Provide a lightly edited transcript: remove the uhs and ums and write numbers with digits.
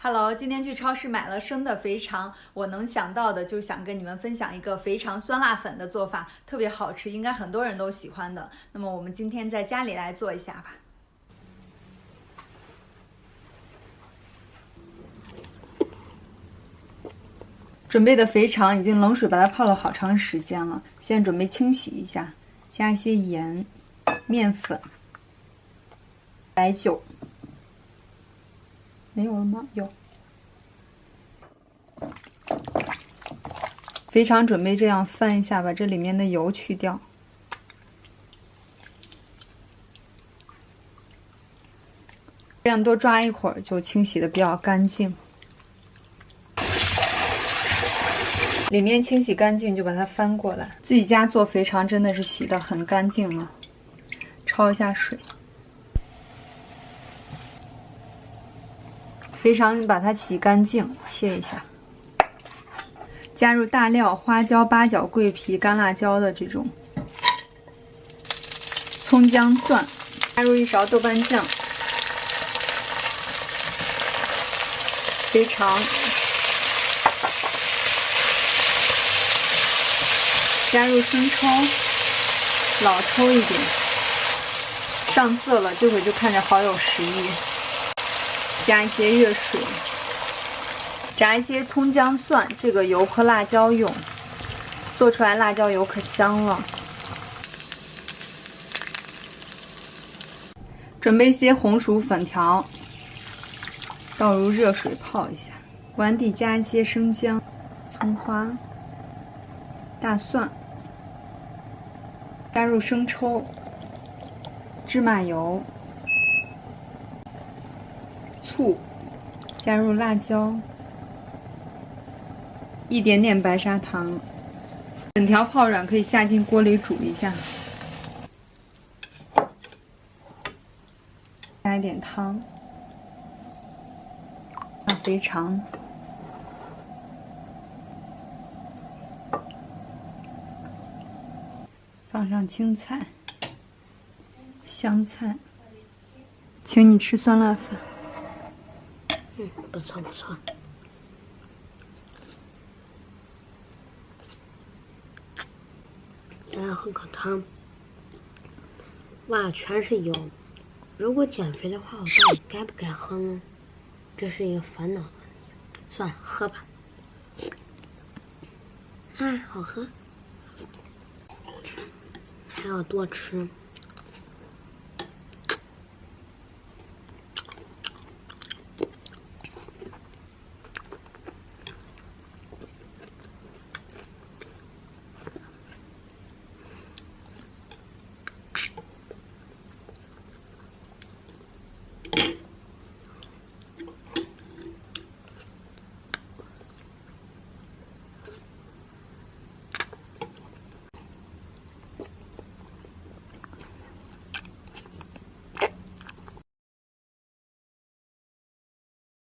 Hello，今天去超市买了生的肥肠，我能想到的就想跟你们分享一个肥肠酸辣粉的做法，特别好吃，应该很多人都喜欢的。那么我们今天在家里来做一下吧。准备的肥肠已经冷水把它泡了好长时间了，现在准备清洗一下，加一些盐、面粉、白酒。没有了吗？有。肥肠准备这样翻一下，把这里面的油去掉。这样多抓一会儿就清洗的比较干净。里面清洗干净就把它翻过来。自己家做肥肠真的是洗得很干净了，焯一下水。肥肠把它洗干净，切一下。加入大料、花椒、八角、桂皮、干辣椒的这种，葱姜蒜，加入1勺豆瓣酱，肥肠，加入生抽，老抽一点，上色了，这会就看着好有食欲。加一些热水。炸一些葱姜蒜，这个油泼辣椒用，做出来辣椒油可香了。准备一些红薯粉条，倒入热水泡一下。完底加一些生姜、葱花、大蒜，加入生抽、芝麻油、醋，加入辣椒。一点点白砂糖，粉条泡软可以下进锅里煮一下，加一点汤，加肥肠，放上青菜、香菜，请你吃酸辣粉。不错不错。来喝口汤。哇，全是油。如果减肥的话，我到底该不该喝呢？这是一个烦恼的问题。算了，喝吧。啊，好喝。还要多吃。